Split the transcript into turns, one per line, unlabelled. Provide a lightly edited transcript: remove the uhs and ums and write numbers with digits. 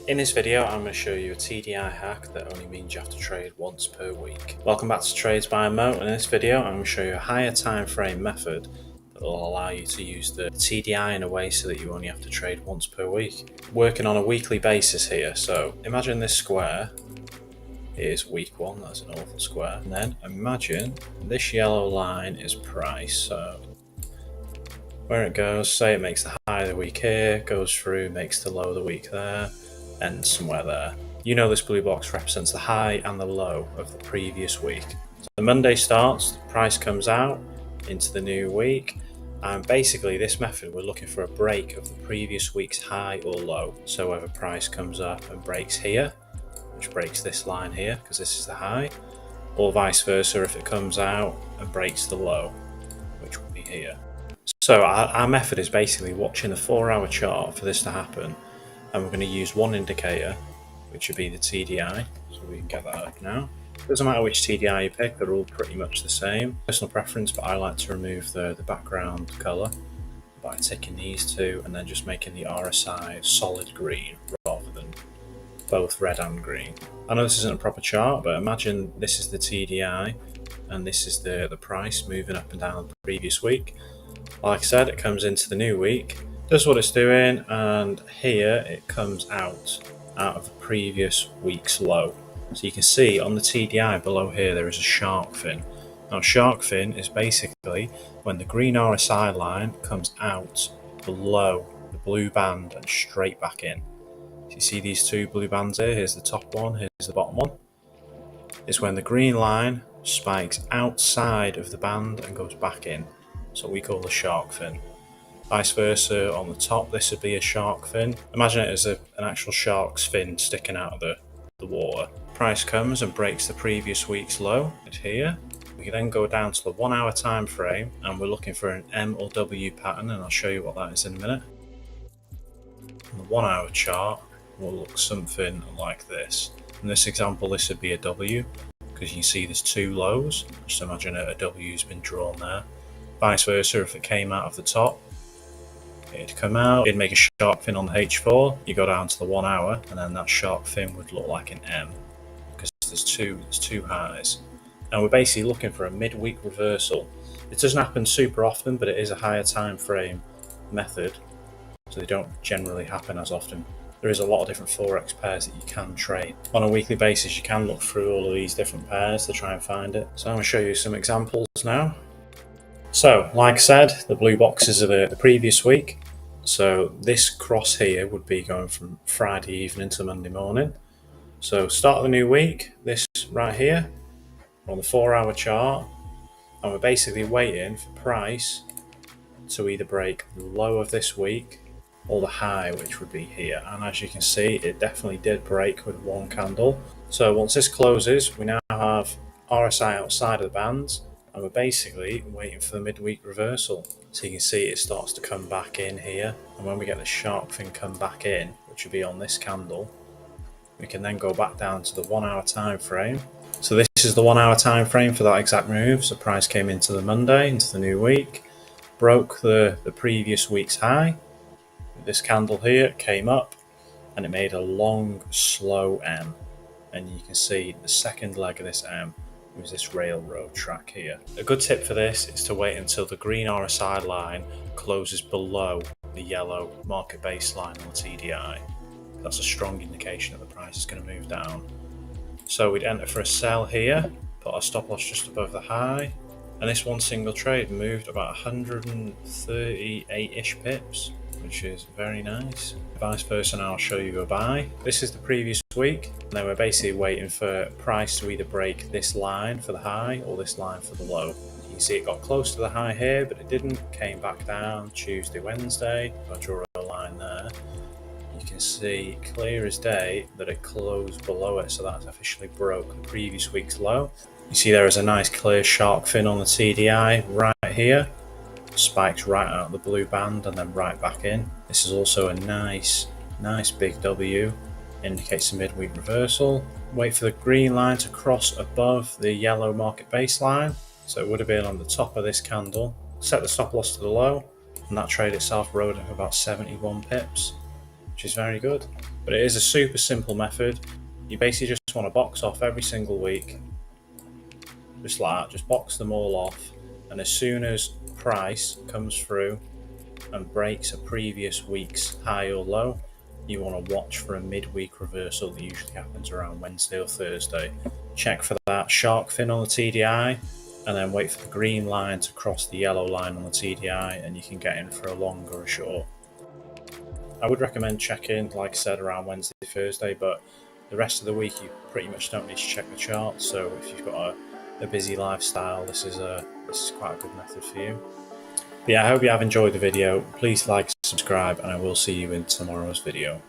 In this video, I'm going to show you a TDI hack that only means you have to trade once per week. Welcome back to Trades by Mo, and in this video I'm going to show you a higher time frame method that will allow you to use the TDI in a way so that you only have to trade once per week. Working on a weekly basis here, so imagine this square is week 1, that's an awful square, and then imagine this yellow line is price, so where it goes, say it makes the high of the week here, goes through, makes the low of the week there, ends somewhere there. You know this blue box represents the high and the low of the previous week. So the Monday starts, the price comes out into the new week, and basically this method we're looking for a break of the previous week's high or low. So whether price comes up and breaks here, which breaks this line here because this is the high, or vice versa if it comes out and breaks the low, which will be here. So our method is basically watching the 4-hour chart for this to happen, and we're going to use one indicator, which would be the TDI, so we can get that up now. Doesn't matter which TDI you pick, they're all pretty much the same. Personal preference, but I like to remove the background colour by ticking these two and then just making the RSI solid green rather than both red and green. I know this isn't a proper chart, but imagine this is the TDI and this is the price moving up and down the previous week. Like I said, it comes into the new week, does what it's doing, and here it comes out of the previous week's low. So you can see on the TDI below here there is a shark fin. Now shark fin is basically when the green RSI line comes out below the blue band and straight back in. So you see these two blue bands here, here's the top one, here's the bottom one. It's when the green line spikes outside of the band and goes back in. So we call the shark fin. Vice versa on the top, this would be a shark fin. Imagine it as an actual shark's fin sticking out of the water. Price comes and breaks the previous week's low here. We can then go down to the 1-hour time frame and we're looking for an M or W pattern, and I'll show you what that is in a minute. On the 1-hour chart will look something like this. In this example, this would be a W because you can see there's two lows. Just imagine a W has been drawn there. Vice versa, if it came out of the top, it'd come out, it'd make a shark fin on the H4, you go down to the 1 hour, and then that shark fin would look like an M, because there's two highs. And we're basically looking for a midweek reversal. It doesn't happen super often, but it is a higher time frame method, so they don't generally happen as often. There is a lot of different Forex pairs that you can trade. On a weekly basis, you can look through all of these different pairs to try and find it. So I'm going to show you some examples now. So, like I said, the blue boxes are the previous week. So this cross here would be going from Friday evening to Monday morning. So start of the new week, this right here, we're on the 4-hour chart, and we're basically waiting for price to either break the low of this week or the high, which would be here. And as you can see, it definitely did break with one candle. So once this closes, we now have RSI outside of the bands, and we're basically waiting for the midweek reversal. So you can see it starts to come back in here, and when we get the shark fin come back in, which will be on this candle, we can then go back down to the 1-hour time frame. So this is the 1-hour time frame for that exact move. So price came into the Monday, into the new week, broke the previous week's high. This candle here came up and it made a long slow M, and you can see the second leg of this M was this railroad track here. A good tip for this is to wait until the green RSI line closes below the yellow market baseline on the TDI. That's a strong indication that the price is going to move down. So we'd enter for a sell here, put our stop loss just above the high, and this one single trade moved about 138-ish pips, which is very nice. Vice versa, now I'll show you a buy. This is the previous week, and then we're basically waiting for price to either break this line for the high or this line for the low. You can see it got close to the high here, but it didn't, came back down Tuesday, Wednesday. If I draw a line there, you can see clear as day that it closed below it, so that's officially broke the previous week's low. You see there is a nice clear shark fin on the TDI right here. Spikes right out of the blue band and then right back in. This is also a nice big W, indicates a midweek reversal. Wait for the green line to cross above the yellow market baseline, so it would have been on the top of this candle. Set the stop loss to the low, and that trade itself rode up about 71 pips, which is very good. But it is a super simple method. You basically just want to box off every single week, just like that, just box them all off, and as soon as price comes through and breaks a previous week's high or low, you want to watch for a midweek reversal that usually happens around Wednesday or Thursday. Check for that shark fin on the TDI, and then wait for the green line to cross the yellow line on the TDI, and you can get in for a long or a short. I would recommend checking, like I said, around Wednesday, Thursday, but the rest of the week you pretty much don't need to check the chart. So if you've got a busy lifestyle, this is quite a good method for you. But yeah, I hope you have enjoyed the video. Please like, subscribe, and I will see you in tomorrow's video.